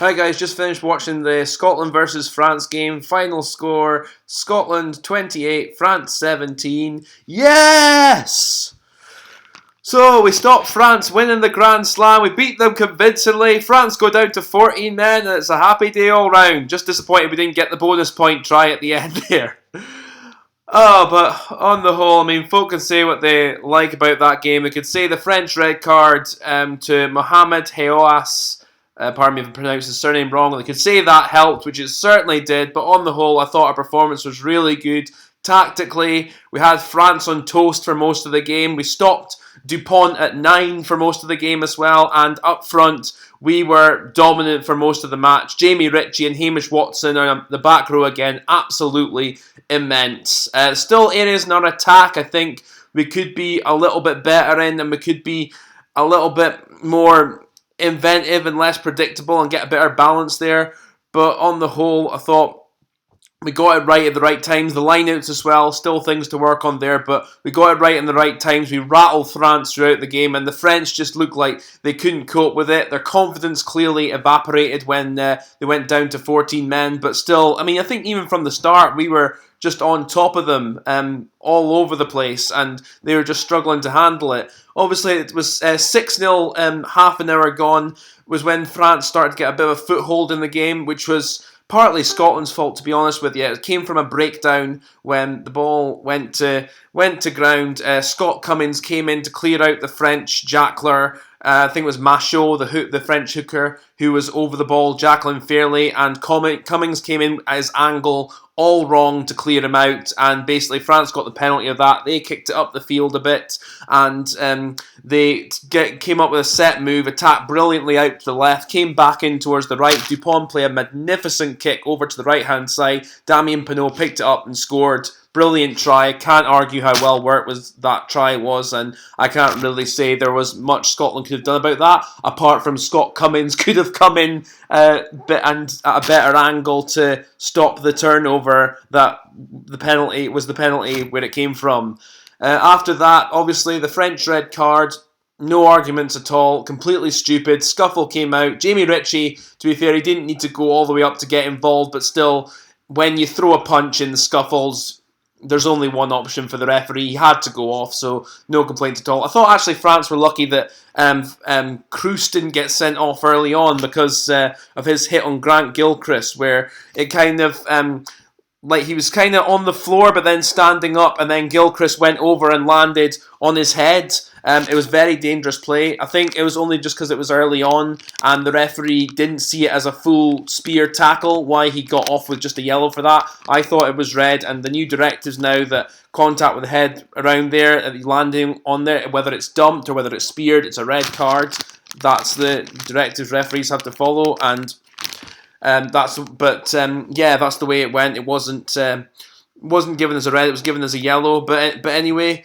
Hi guys, just finished watching the Scotland versus France game. Final score, Scotland 28, France 17. Yes! So we stopped France winning the Grand Slam. We beat them convincingly. France go down to 14 then, and it's a happy day all round. Just disappointed we didn't get the bonus point try at the end there. Oh, but on the whole, I mean, folk can say what they like about that game. They could say the French red card to Mohamed Haouas, pardon me if I pronounced his surname wrong, they could say that helped, which it certainly did, but on the whole, I thought our performance was really good. Tactically, we had France on toast for most of the game. We stopped Dupont at 9 for most of the game as well, and up front, we were dominant for most of the match. Jamie Ritchie and Hamish Watson on the back row again, absolutely immense. Still areas in our attack I think we could be a little bit better in, and we could be a little bit more inventive and less predictable and get a better balance there. But on the whole, I thought we got it right at the right times. The lineouts as well, still things to work on there, but we got it right in the right times. We rattled France throughout the game, and the French just looked like they couldn't cope with it. Their confidence clearly evaporated when they went down to 14 men, but still, I mean, I think even from the start, we were just on top of them all over the place, and they were just struggling to handle it. Obviously, it was 6-0, half an hour gone, was when France started to get a bit of a foothold in the game, which was partly Scotland's fault, to be honest with you. It came from a breakdown when the ball went to ground. Scott Cummins came in to clear out the French jackler. I think it was Machaut, the French hooker, who was over the ball, Jacqueline Fairley, and Cummings came in at his angle, all wrong, to clear him out, and basically France got the penalty of that. They kicked it up the field a bit, and they came up with a set move, attacked brilliantly out to the left, came back in towards the right. Dupont played a magnificent kick over to the right-hand side. Damien Penaud picked it up and scored. Brilliant try. Can't argue how well worked that try was, and I can't really say there was much Scotland could have done about that, apart from Scott Cummins could have come in and at a better angle to stop the turnover. That the penalty was the penalty where it came from. After that, obviously, the French red card, no arguments at all, completely stupid. Scuffle came out. Jamie Ritchie, to be fair, he didn't need to go all the way up to get involved, but still, when you throw a punch in the scuffles, there's only one option for the referee. He had to go off, so no complaints at all. I thought actually France were lucky that Kroos didn't get sent off early on because of his hit on Grant Gilchrist, where it kind of like he was kind of on the floor but then standing up, and then Gilchrist went over and landed on his head. It was very dangerous play. I think it was only just because it was early on and the referee didn't see it as a full spear tackle why he got off with just a yellow for that. I thought it was red, and the new directives now that contact with the head around there, landing on there, whether it's dumped or whether it's speared, it's a red card. That's the directives referees have to follow, and that's the way it went. It wasn't given as a red, it was given as a yellow. But anyway,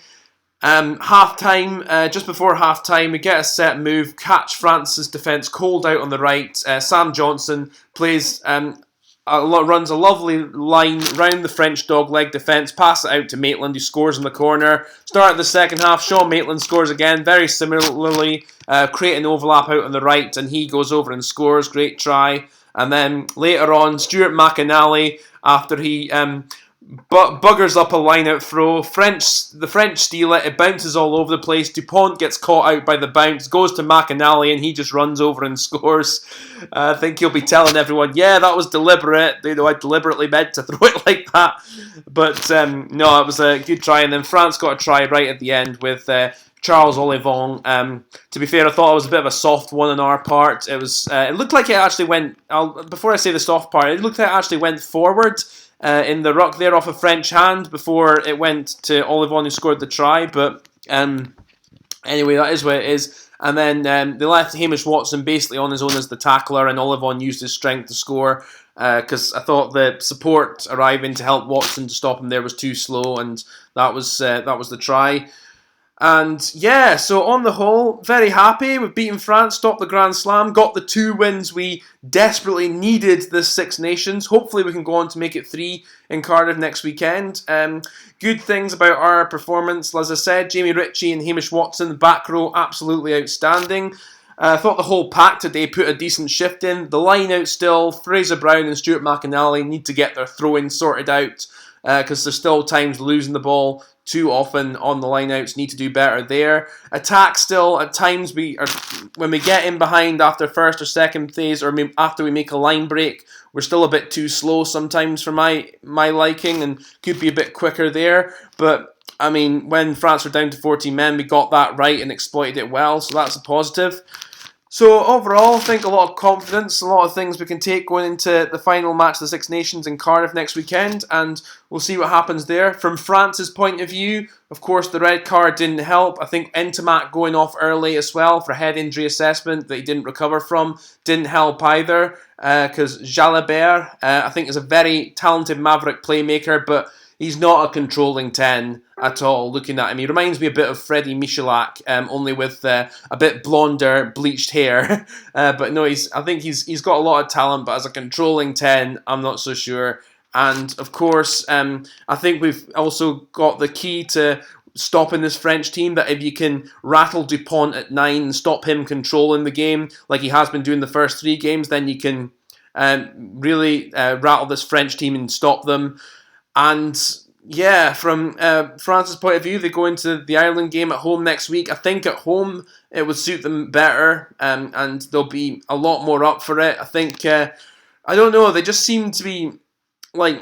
half time, just before half time, we get a set move, catch France's defence cold out on the right. Sam Johnson plays runs a lovely line round the French dogleg defence, pass it out to Maitland, who scores in the corner. Start of the second half, Sean Maitland scores again, very similarly, create an overlap out on the right, and he goes over and scores. Great try. And then later on, Stuart McInally, after he buggers up a line-out throw, the French steal it, it bounces all over the place, Dupont gets caught out by the bounce, goes to McInally, and he just runs over and scores. I think he'll be telling everyone, yeah, that was deliberate, I deliberately meant to throw it like that. But no, it was a good try, and then France got a try right at the end with Charles Olivon. To be fair, I thought it was a bit of a soft one on our part. It was. It looked like it actually went. Before I say the soft part, it looked like it actually went forward in the ruck there off a French hand before it went to Olivon, who scored the try. But anyway, that is what it is. And then they left Hamish Watson basically on his own as the tackler, and Olivon used his strength to score. Because I thought the support arriving to help Watson to stop him there was too slow, and that was the try. And yeah, so on the whole, very happy. We've beaten France, stopped the Grand Slam, got the 2 wins we desperately needed this Six Nations. Hopefully we can go on to make it 3 in Cardiff next weekend. Good things about our performance. As I said, Jamie Ritchie and Hamish Watson, the back row, absolutely outstanding. I thought the whole pack today put a decent shift in. The line out still, Fraser Brown and Stuart McInally need to get their throwing sorted out because there's still times losing the ball too often on the lineouts. Need to do better there. Attack still at times when we get in behind after first or second phase or after we make a line break, we're still a bit too slow sometimes for my liking and could be a bit quicker there. But I mean, when France were down to 14 men, we got that right and exploited it well, so that's a positive. So overall, I think a lot of confidence, a lot of things we can take going into the final match of the Six Nations in Cardiff next weekend, and we'll see what happens there. From France's point of view, of course, the red card didn't help. I think Ntamak going off early as well for head injury assessment that he didn't recover from didn't help either, because Jalabert, I think, is a very talented Maverick playmaker, but he's not a controlling 10 at all, looking at him. He reminds me a bit of Freddie Michalak, only with a bit blonder, bleached hair. But no, I think he's got a lot of talent, but as a controlling 10, I'm not so sure. And, of course, I think we've also got the key to stopping this French team, that if you can rattle Dupont at 9 and stop him controlling the game, like he has been doing the first 3 games, then you can really rattle this French team and stop them. And yeah, from France's point of view, they go into the Ireland game at home next week. I think at home it would suit them better, and they'll be a lot more up for it. I think, I don't know, they just seem to be like,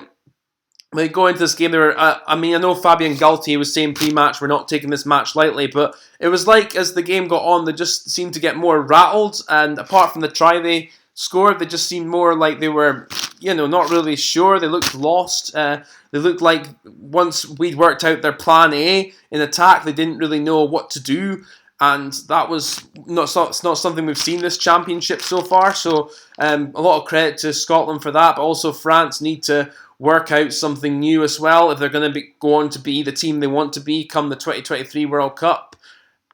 when they go into this game, they were, I know Fabien Galtier was saying pre-match, we're not taking this match lightly, but it was like as the game got on, they just seemed to get more rattled, and apart from the try they scored, they just seemed more like they were, not really sure. They looked lost. They looked like once we'd worked out their plan A in attack, they didn't really know what to do. And that was not something we've seen this championship so far. So a lot of credit to Scotland for that. But also France need to work out something new as well if they're going to go on to be the team they want to be come the 2023 World Cup.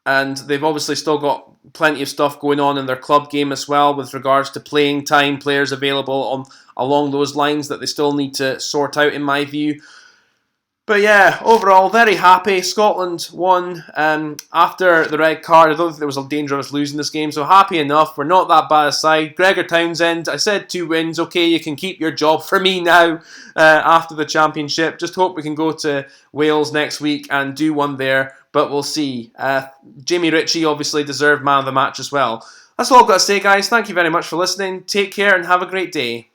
And they've obviously still got plenty of stuff going on in their club game as well with regards to playing time, players available along those lines that they still need to sort out, in my view. But yeah, overall, very happy. Scotland won after the red card. I don't think there was a danger of us losing this game, so happy enough. We're not that bad a side. Gregor Townsend, I said 2 wins. Okay, you can keep your job for me now after the championship. Just hope we can go to Wales next week and do one there, but we'll see. Jamie Ritchie obviously deserved man of the match as well. That's all I've got to say, guys. Thank you very much for listening. Take care and have a great day.